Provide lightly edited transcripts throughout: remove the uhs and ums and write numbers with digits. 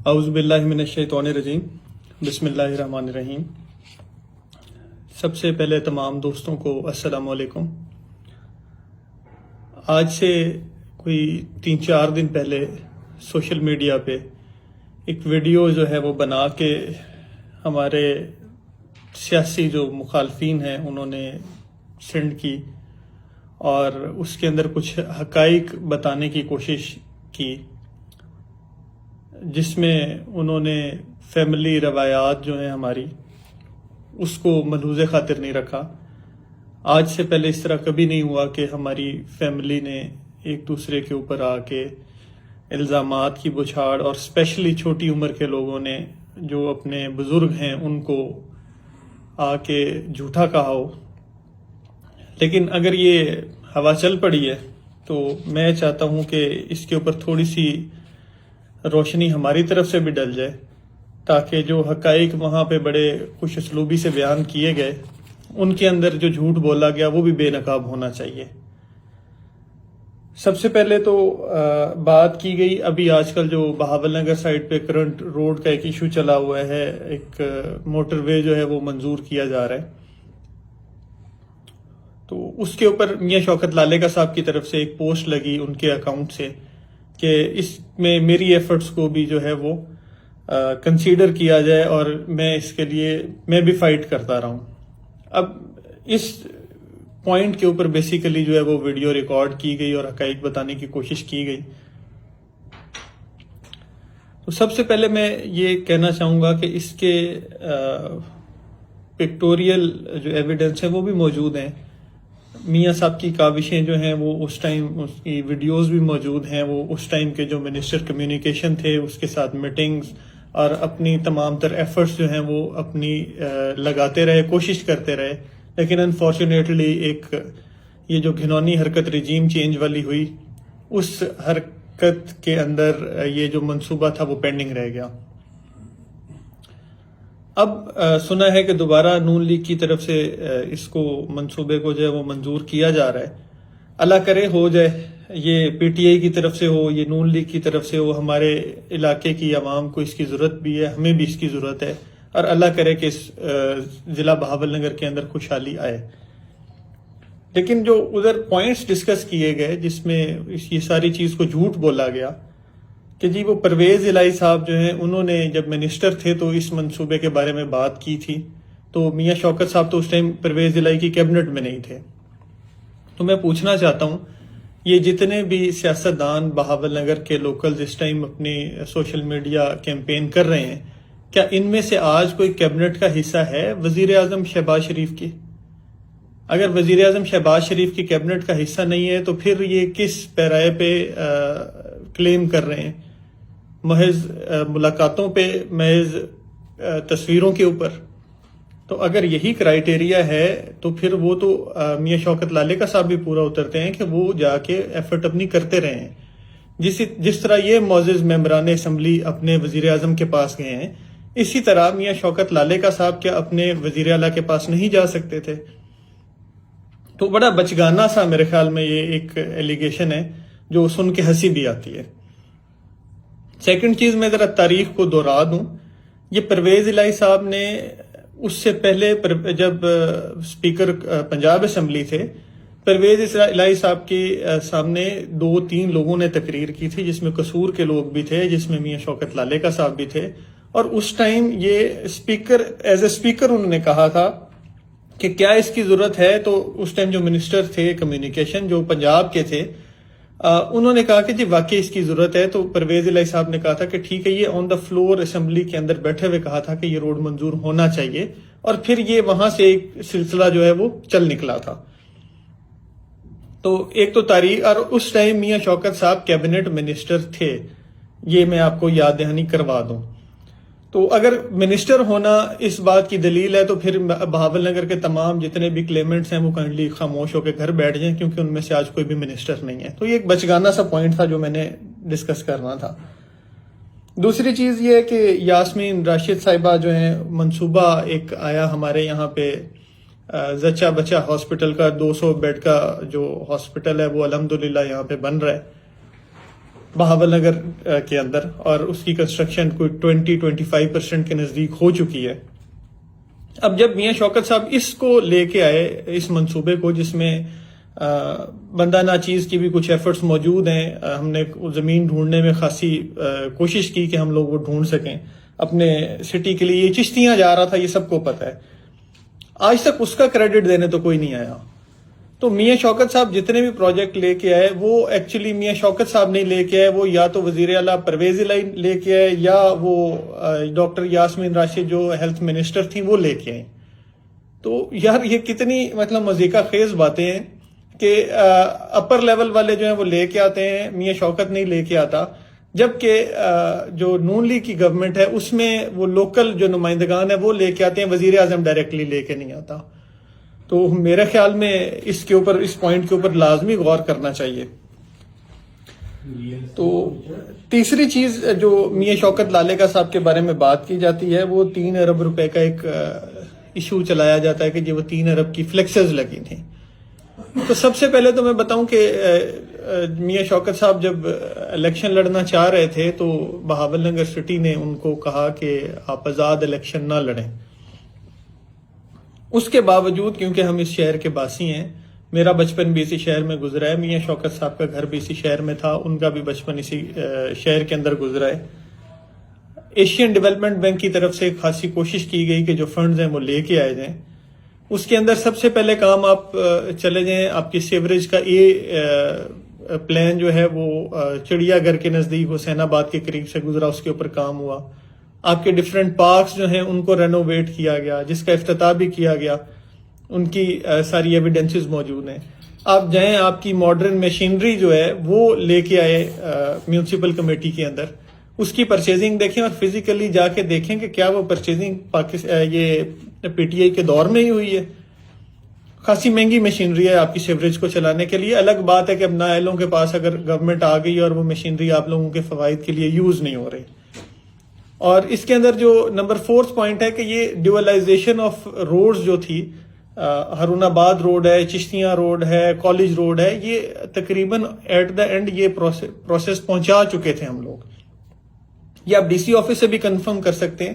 اعوذ باللہ من الشیطان الرجیم، بسم اللہ الرحمن الرحیم۔ سب سے پہلے تمام دوستوں کو السلام علیکم۔ آج سے کوئی 3-4 دن پہلے سوشل میڈیا پہ ایک ویڈیو جو ہے وہ بنا کے ہمارے سیاسی جو مخالفین ہیں انہوں نے سینڈ کی، اور اس کے اندر کچھ حقائق بتانے کی کوشش کی، جس میں انہوں نے فیملی روایات جو ہیں ہماری اس کو ملحوظ خاطر نہیں رکھا۔ آج سے پہلے اس طرح کبھی نہیں ہوا کہ ہماری فیملی نے ایک دوسرے کے اوپر آ کے الزامات کی بچھاڑ، اور اسپیشلی چھوٹی عمر کے لوگوں نے جو اپنے بزرگ ہیں ان کو آ کے جھوٹا کہا ہو۔ لیکن اگر یہ ہوا چل پڑی ہے تو میں چاہتا ہوں کہ اس کے اوپر تھوڑی سی روشنی ہماری طرف سے بھی ڈل جائے، تاکہ جو حقائق وہاں پہ بڑے خوش اسلوبی سے بیان کیے گئے ان کے اندر جو جھوٹ بولا گیا وہ بھی بے نقاب ہونا چاہیے۔ سب سے پہلے تو بات کی گئی ابھی آج کل جو بہاول نگر سائڈ پہ کرنٹ روڈ کا ایک ایشو چلا ہوا ہے، ایک موٹر وے جو ہے وہ منظور کیا جا رہا ہے، تو اس کے اوپر میاں شوکت لالے صاحب کی طرف سے ایک پوسٹ لگی ان کے اکاؤنٹ سے کہ اس میں میری ایفرٹس کو بھی جو ہے وہ کنسیڈر کیا جائے، اور میں اس کے لیے میں بھی فائٹ کرتا رہا ہوں۔ اب اس پوائنٹ کے اوپر بیسیکلی جو ہے وہ ویڈیو ریکارڈ کی گئی اور حقائق بتانے کی کوشش کی گئی۔ تو سب سے پہلے میں یہ کہنا چاہوں گا کہ اس کے پکٹوریل جو ایویڈنس ہیں وہ بھی موجود ہیں۔ میاں صاحب کی کاوشیں جو ہیں وہ اس ٹائم، اس کی ویڈیوز بھی موجود ہیں، وہ اس ٹائم کے جو منسٹر کمیونیکیشن تھے اس کے ساتھ میٹنگز اور اپنی تمام تر ایفرٹس جو ہیں وہ اپنی لگاتے رہے، کوشش کرتے رہے، لیکن انفارچونیٹلی ایک یہ جو گھنونی حرکت رجیم چینج والی ہوئی، اس حرکت کے اندر یہ جو منصوبہ تھا وہ پینڈنگ رہ گیا۔ اب سنا ہے کہ دوبارہ نون لیگ کی طرف سے اس کو منصوبے کو جو ہے وہ منظور کیا جا رہا ہے۔ اللہ کرے ہو جائے، یہ پی ٹی آئی کی طرف سے ہو، یہ نون لیگ کی طرف سے ہو، ہمارے علاقے کی عوام کو اس کی ضرورت بھی ہے، ہمیں بھی اس کی ضرورت ہے، اور اللہ کرے کہ اس ضلع بہاول نگر کے اندر خوشحالی آئے۔ لیکن جو ادھر پوائنٹس ڈسکس کیے گئے جس میں یہ ساری چیز کو جھوٹ بولا گیا کہ جی وہ پرویز الہی صاحب جو ہیں انہوں نے جب منسٹر تھے تو اس منصوبے کے بارے میں بات کی تھی، تو میاں شوکت صاحب تو اس ٹائم پرویز الہی کی کیبنٹ میں نہیں تھے۔ تو میں پوچھنا چاہتا ہوں، یہ جتنے بھی سیاستدان بہاول نگر کے لوکلز اس ٹائم اپنی سوشل میڈیا کیمپین کر رہے ہیں، کیا ان میں سے آج کوئی کیبنٹ کا حصہ ہے وزیر اعظم شہباز شریف کی؟ اگر وزیر اعظم شہباز شریف کی کیبنٹ کا حصہ نہیں ہے تو پھر یہ کس پیرائے پہ کلیم کر رہے ہیں؟ محض ملاقاتوں پہ، محض تصویروں کے اوپر؟ تو اگر یہی کرائیٹیریا ہے تو پھر وہ تو میاں شوکت لالے صاحب بھی پورا اترتے ہیں کہ وہ جا کے ایفرٹ اپنی کرتے رہے ہیں۔ جس طرح یہ معزز ممبران اسمبلی اپنے وزیر اعظم کے پاس گئے ہیں، اسی طرح میاں شوکت لالے صاحب کیا اپنے وزیر اعلیٰ کے پاس نہیں جا سکتے تھے؟ تو بڑا بچگانہ سا میرے خیال میں یہ ایک ایلیگیشن ہے جو سن کے ہنسی بھی آتی ہے۔ سیکنڈ چیز میں ذرا تاریخ کو دوہرا دوں، یہ پرویز الہی صاحب نے اس سے پہلے جب اسپیکر پنجاب اسمبلی تھے، پرویز الہی صاحب کے سامنے 2-3 لوگوں نے تقریر کی تھی جس میں قصور کے لوگ بھی تھے، جس میں میاں شوکت لالے صاحب بھی تھے، اور اس ٹائم یہ اسپیکر ایز اے اسپیکر انہوں نے کہا تھا کہ کیا اس کی ضرورت ہے؟ تو اس ٹائم جو منسٹر تھے کمیونیکیشن جو پنجاب کے تھے انہوں نے کہا کہ جی واقعی اس کی ضرورت ہے، تو پرویز الہی صاحب نے کہا تھا کہ ٹھیک ہے، یہ آن دا فلور اسمبلی کے اندر بیٹھے ہوئے کہا تھا کہ یہ روڈ منظور ہونا چاہیے، اور پھر یہ وہاں سے ایک سلسلہ جو ہے وہ چل نکلا تھا۔ تو ایک تو تاریخ، اور اس ٹائم میاں شوکت صاحب کیبنٹ منسٹر تھے، یہ میں آپ کو یاد دہانی کروا دوں۔ تو اگر منسٹر ہونا اس بات کی دلیل ہے تو پھر بہاول نگر کے تمام جتنے بھی کلیمنٹس ہیں وہ کائنڈلی خاموش ہو کے گھر بیٹھ جائیں، کیونکہ ان میں سے آج کوئی بھی منسٹر نہیں ہے۔ تو یہ ایک بچگانہ سا پوائنٹ تھا جو میں نے ڈسکس کرنا تھا۔ دوسری چیز یہ ہے کہ یاسمین راشد صاحبہ جو ہیں، منصوبہ ایک آیا ہمارے یہاں پہ زچہ بچہ ہاسپٹل کا، 200 بیڈ کا جو ہاسپٹل ہے وہ الحمدللہ یہاں پہ بن رہا ہے۔ بہاول نگر کے اندر، اور اس کی کنسٹرکشن کوئی 20-25% کے نزدیک ہو چکی ہے۔ اب جب میاں شوکت صاحب اس کو لے کے آئے، اس منصوبے کو، جس میں بندہ ناچیز کی بھی کچھ ایفرٹس موجود ہیں، ہم نے زمین ڈھونڈنے میں خاصی کوشش کی کہ ہم لوگ وہ ڈھونڈ سکیں اپنے سٹی کے لیے۔ یہ چشتیاں جا رہا تھا، یہ سب کو پتہ ہے، آج تک اس کا کریڈٹ دینے تو کوئی نہیں آیا۔ تو میاں شوکت صاحب جتنے بھی پروجیکٹ لے کے آئے، وہ ایکچولی میاں شوکت صاحب نہیں لے کے آئے، وہ یا تو وزیر اعلیٰ پرویز الہی لے کے آئے، یا وہ ڈاکٹر یاسمین راشد جو ہیلتھ منسٹر تھیں وہ لے کے آئیں۔ تو یار یہ کتنی مضحکہ خیز باتیں ہیں کہ اپر لیول والے جو ہیں وہ لے کے آتے ہیں، میاں شوکت نہیں لے کے آتا، جبکہ جو نون لیگ کی گورنمنٹ ہے اس میں وہ لوکل جو نمائندگان ہیں وہ لے کے آتے ہیں، وزیر اعظم ڈائریکٹلی لے کے نہیں آتا۔ تو میرے خیال میں اس پوائنٹ کے اوپر لازمی غور کرنا چاہیے۔ تو تیسری چیز جو میاں شوکت لالے صاحب کے بارے میں بات کی جاتی ہے، وہ 3 ارب روپے کا ایک ایشو چلایا جاتا ہے کہ وہ 3 ارب کی فلیکسز لگی تھیں۔ تو سب سے پہلے تو میں بتاؤں کہ میاں شوکت صاحب جب الیکشن لڑنا چاہ رہے تھے تو بہاول نگر سٹی نے ان کو کہا کہ آپ آزاد الیکشن نہ لڑیں۔ اس کے باوجود، کیونکہ ہم اس شہر کے باسی ہیں، میرا بچپن بھی اسی شہر میں گزرا ہے، میاں شوکت صاحب کا گھر بھی اسی شہر میں تھا، ان کا بھی بچپن اسی شہر کے اندر گزرا ہے۔ ایشین ڈیولپمنٹ بینک کی طرف سے خاصی کوشش کی گئی کہ جو فنڈز ہیں وہ لے کے آئے جائیں۔ اس کے اندر سب سے پہلے کام آپ چلے جائیں، آپ کی سیوریج کا پلان جو ہے وہ چڑیا گھر کے نزدیک حسین آباد کے قریب سے گزرا، اس کے اوپر کام ہوا۔ آپ کے ڈیفرنٹ پارکس جو ہیں ان کو رینوویٹ کیا گیا، جس کا افتتاح بھی کیا گیا، ان کی ساری ایویڈنسز موجود ہیں۔ آپ جائیں، آپ کی ماڈرن مشینری جو ہے وہ لے کے آئے میونسپل کمیٹی کے اندر، اس کی پرچیزنگ دیکھیں اور فزیکلی جا کے دیکھیں کہ کیا وہ پرچیزنگ یہ پی ٹی آئی کے دور میں ہی ہوئی ہے۔ خاصی مہنگی مشینری ہے آپ کی سیوریج کو چلانے کے لیے۔ الگ بات ہے کہ اب نااہلوں کے پاس اگر گورنمنٹ آ گئی اور وہ مشینری آپ لوگوں کے فوائد کے لیے یوز نہیں ہو رہی۔ اور اس کے اندر جو نمبر 4 پوائنٹ ہے کہ یہ ڈیولائزیشن آف روڈز جو تھی، ہارون آباد روڈ ہے، چشتیاں روڈ ہے، کالج روڈ ہے، یہ تقریباً ایٹ دا اینڈ یہ پروسیس پہنچا چکے تھے ہم لوگ۔ یہ آپ ڈی سی آفس سے بھی کنفرم کر سکتے ہیں،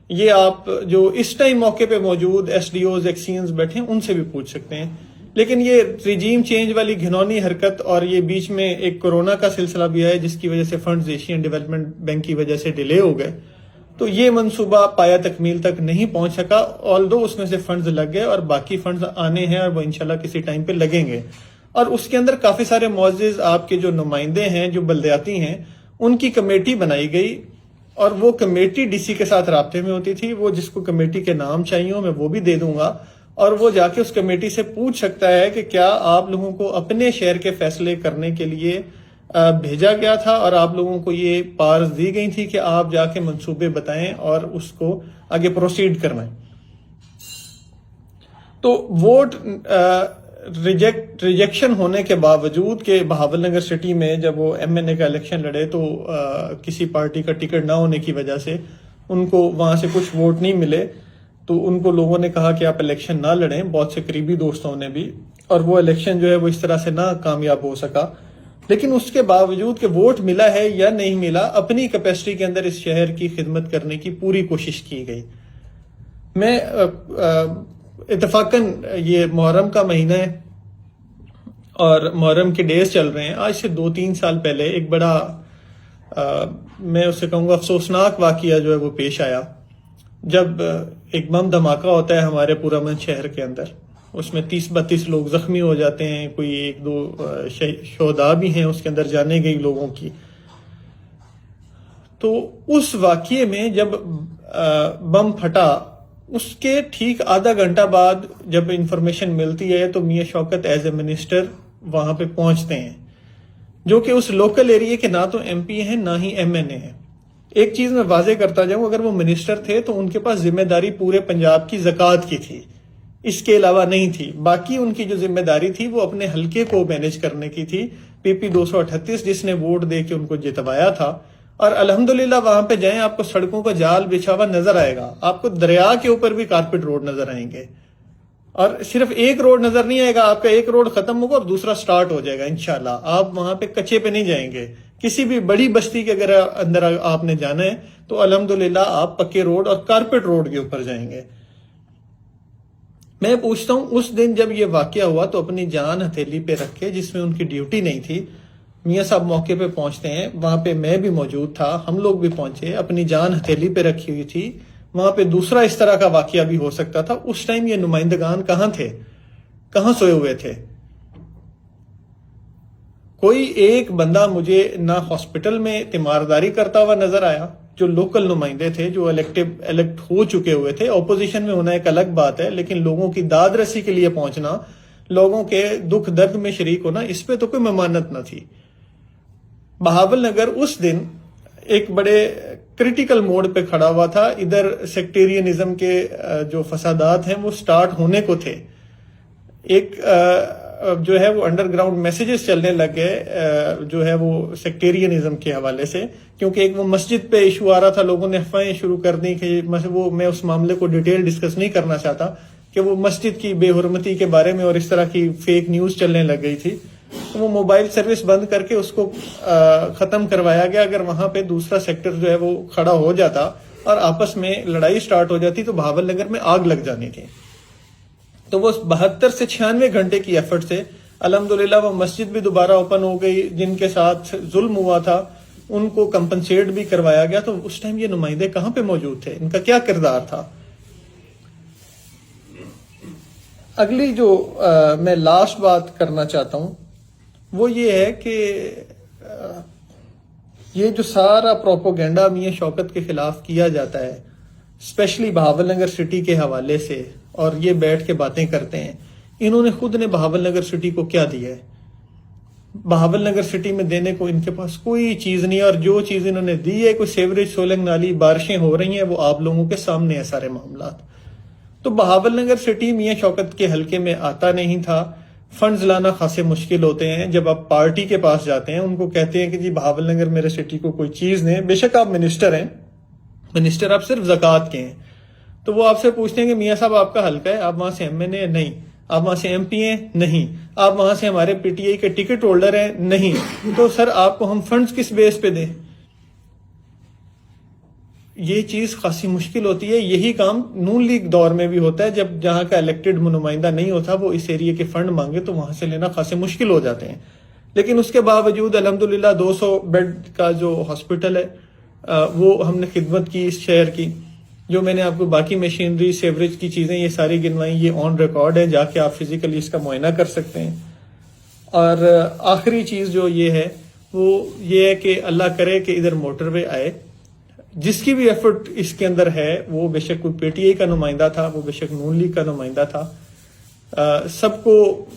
یہ آپ جو اس ٹائم موقع پہ موجود ایس ڈی اوز ایکسینز بیٹھے ہیں ان سے بھی پوچھ سکتے ہیں۔ لیکن یہ ریجیم چینج والی گھنونی حرکت، اور یہ بیچ میں ایک کورونا کا سلسلہ بھی ہے جس کی وجہ سے فنڈز ایشین ڈیولپمنٹ بینک کی وجہ سے ڈیلے ہو گئے، تو یہ منصوبہ پایا تکمیل تک نہیں پہنچ سکا، آلدو اس میں سے فنڈز لگ گئے اور باقی فنڈز آنے ہیں اور وہ انشاءاللہ کسی ٹائم پہ لگیں گے۔ اور اس کے اندر کافی سارے معزز آپ کے جو نمائندے ہیں، جو بلدیاتی ہیں، ان کی کمیٹی بنائی گئی، اور وہ کمیٹی ڈی سی کے ساتھ رابطے میں ہوتی تھی۔ وہ جس کو کمیٹی کے نام چاہیے ہوں میں وہ بھی دے دوں گا، اور وہ جا کے اس کمیٹی سے پوچھ سکتا ہے کہ کیا آپ لوگوں کو اپنے شہر کے فیصلے کرنے کے لیے بھیجا گیا تھا، اور آپ لوگوں کو یہ پاورز دی گئی تھی کہ آپ جا کے منصوبے بتائیں اور اس کو آگے پروسیڈ کروائیں۔ تو ووٹ ریجیکشن ہونے کے باوجود کہ بہاول نگر سٹی میں جب وہ ایم این اے کا الیکشن لڑے تو کسی پارٹی کا ٹکٹ نہ ہونے کی وجہ سے ان کو وہاں سے کچھ ووٹ نہیں ملے، تو ان کو لوگوں نے کہا کہ آپ الیکشن نہ لڑیں، بہت سے قریبی دوستوں نے بھی، اور وہ الیکشن جو ہے وہ اس طرح سے نہ کامیاب ہو سکا۔ لیکن اس کے باوجود کہ ووٹ ملا ہے یا نہیں ملا، اپنی کیپیسٹی کے اندر اس شہر کی خدمت کرنے کی پوری کوشش کی گئی۔ میں اتفاقاً یہ محرم کا مہینہ ہے اور محرم کے ڈیز چل رہے ہیں۔ آج سے 2-3 سال پہلے ایک بڑا میں اسے کہوں گا افسوسناک واقعہ جو ہے وہ پیش آیا، جب ایک بم دھماکہ ہوتا ہے ہمارے پورامن شہر کے اندر، اس میں 30-32 لوگ زخمی ہو جاتے ہیں، کوئی 1-2 شہداء بھی ہیں اس کے اندر جانے گئی لوگوں کی۔ تو اس واقعے میں جب بم پھٹا، اس کے ٹھیک آدھا گھنٹہ بعد جب انفارمیشن ملتی ہے تو میاں شوکت ایز اے منسٹر وہاں پہ پہنچتے ہیں، جو کہ اس لوکل ایریے کے نہ تو ایم پی ہیں نہ ہی ایم این اے ہیں۔ ایک چیز میں واضح کرتا جاؤں، اگر وہ منسٹر تھے تو ان کے پاس ذمہ داری پورے پنجاب کی زکوٰۃ کی تھی، اس کے علاوہ نہیں تھی۔ باقی ان کی جو ذمہ داری تھی وہ اپنے حلقے کو مینیج کرنے کی تھی، پی پی 238 جس نے ووٹ دے کے ان کو جتوایا تھا۔ اور الحمدللہ وہاں پہ جائیں، آپ کو سڑکوں کا جال بچھا ہوا نظر آئے گا، آپ کو دریا کے اوپر بھی کارپیٹ روڈ نظر آئیں گے، اور صرف ایک روڈ نظر نہیں آئے گا، آپ کا ایک روڈ ختم ہوگا اور دوسرا سٹارٹ ہو جائے گا انشاءاللہ۔ آپ وہاں پہ کچے پہ نہیں جائیں گے، کسی بھی بڑی بستی کے اگر اندر آپ نے جانا ہے تو الحمدللہ آپ پکے روڈ اور کارپیٹ روڈ کے اوپر جائیں گے. میں پوچھتا ہوں اس دن جب یہ واقعہ ہوا تو اپنی جان ہتھیلی پہ رکھے، جس میں ان کی ڈیوٹی نہیں تھی، میاں صاحب موقع پہ پہنچتے ہیں، وہاں پہ میں بھی موجود تھا، ہم لوگ بھی پہنچے، اپنی جان ہتھیلی پہ رکھی ہوئی تھی. وہاں پہ دوسرا اس طرح کا واقعہ بھی ہو سکتا تھا. اس ٹائم یہ نمائندگان کہاں تھے، کہاں سوئے ہوئے تھے؟ کوئی ایک بندہ مجھے نہ ہاسپٹل میں تیمارداری کرتا ہوا نظر آیا. جو لوکل نمائندے تھے، جو الیکٹ ہو چکے ہوئے تھے، اپوزیشن میں ہونا ایک الگ بات ہے، لیکن لوگوں کی داد رسی کے لیے پہنچنا، لوگوں کے دکھ درد میں شریک ہونا، اس پہ تو کوئی ممانت نہ تھی. بہاول نگر اس دن ایک بڑے کریٹیکل موڈ پہ کھڑا ہوا تھا. ادھر سیکٹیرینزم کے جو فسادات ہیں وہ سٹارٹ ہونے کو تھے. ایک جو ہے وہ انڈر گراؤنڈ میسیجز چلنے لگ گئے جو ہے وہ سیکٹیرینزم کے حوالے سے، کیونکہ ایک وہ مسجد پہ ایشو آ رہا تھا، لوگوں نے افواہیں شروع کر دی کہ وہ، میں اس معاملے کو ڈیٹیل ڈسکس نہیں کرنا چاہتا، کہ وہ مسجد کی بے حرمتی کے بارے میں اور اس طرح کی فیک نیوز چلنے لگ گئی تھی. وہ موبائل سروس بند کر کے اس کو ختم کروایا گیا. اگر وہاں پہ دوسرا سیکٹر جو ہے وہ کھڑا ہو جاتا اور آپس میں لڑائی سٹارٹ ہو جاتی تو بہاول نگر میں آگ لگ جانی تھی. تو وہ 72 سے 96 گھنٹے کی ایفرٹ سے الحمدللہ وہ مسجد بھی دوبارہ اوپن ہو گئی. جن کے ساتھ ظلم ہوا تھا ان کو کمپنسیٹ بھی کروایا گیا. تو اس ٹائم یہ نمائندے کہاں پہ موجود تھے، ان کا کیا کردار تھا؟ اگلی جو میں لاسٹ بات کرنا چاہتا ہوں وہ یہ ہے کہ یہ جو سارا پروپوگینڈا میاں شوکت کے خلاف کیا جاتا ہے، اسپیشلی بہاول نگر سٹی کے حوالے سے، اور یہ بیٹھ کے باتیں کرتے ہیں، انہوں نے خود نے بہاول نگر سٹی کو کیا دیا ہے؟ بہاول نگر سٹی میں دینے کو ان کے پاس کوئی چیز نہیں ہے. اور جو چیز انہوں نے دی ہے، کوئی سیوریج سولنگ نالی، بارشیں ہو رہی ہیں، وہ آپ لوگوں کے سامنے ہیں سارے معاملات. تو بہاول نگر سٹی میاں شوکت کے حلقے میں آتا نہیں تھا. فنڈز لانا خاصے مشکل ہوتے ہیں. جب آپ پارٹی کے پاس جاتے ہیں، ان کو کہتے ہیں کہ جی بہاول نگر میرے سٹی کو کوئی چیز نہیں، بے شک آپ منسٹر ہیں، منسٹر آپ صرف زکوٰۃ کے ہیں، تو وہ آپ سے پوچھتے ہیں کہ میاں صاحب آپ کا حلقہ ہے، آپ وہاں سے ایم این اے ہیں؟ نہیں. آپ وہاں سے ایم پی ہیں؟ نہیں. آپ وہاں سے ہمارے پی ٹی آئی کے ٹکٹ ہولڈر ہیں؟ نہیں. تو سر آپ کو ہم فنڈز کس بیس پہ دیں؟ یہ چیز خاصی مشکل ہوتی ہے. یہی کام نون لیگ دور میں بھی ہوتا ہے. جب جہاں کا الیکٹڈ نمائندہ نہیں ہوتا وہ اس ایریے کے فنڈ مانگے تو وہاں سے لینا خاصے مشکل ہو جاتے ہیں. لیکن اس کے باوجود الحمدللہ 200 بیڈ کا جو ہاسپٹل ہے وہ ہم نے خدمت کی اس شہر کی. جو میں نے آپ کو باقی مشینری، سیوریج کی چیزیں یہ ساری گنوائیں، یہ آن ریکارڈ ہے، جا کے آپ فزیکلی اس کا معائنہ کر سکتے ہیں. اور آخری چیز جو یہ ہے وہ یہ ہے کہ اللہ کرے کہ ادھر موٹر وے آئے. جس کی بھی ایفرٹ اس کے اندر ہے، وہ بے شک کوئی پی ٹی آئی کا نمائندہ تھا، وہ بے شک نون لیگ کا نمائندہ تھا، سب کو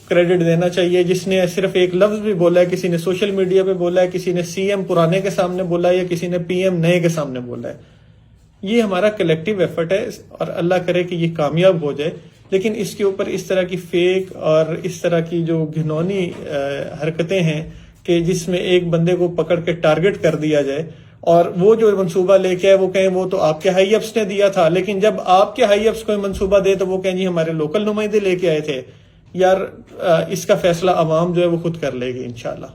کریڈٹ دینا چاہیے. جس نے صرف ایک لفظ بھی بولا ہے، کسی نے سوشل میڈیا پہ بولا ہے، کسی نے سی ایم پرانے کے سامنے بولا ہے، یا کسی نے پی ایم نئے کے سامنے بولا ہے، یہ ہمارا کلیکٹیو ایفرٹ ہے اور اللہ کرے کہ یہ کامیاب ہو جائے. لیکن اس کے اوپر اس طرح کی فیک اور اس طرح کی جو گھنونی حرکتیں ہیں کہ جس میں ایک بندے کو پکڑ کے ٹارگٹ کر دیا جائے اور وہ جو منصوبہ لے کے آئے وہ کہیں وہ تو آپ کے ہائی اپس نے دیا تھا، لیکن جب آپ کے ہائی اپس کوئی منصوبہ دے تو وہ کہیں جی ہمارے لوکل نمائندے لے کے آئے تھے. یار اس کا فیصلہ عوام جو ہے وہ خود کر لے گی انشاءاللہ.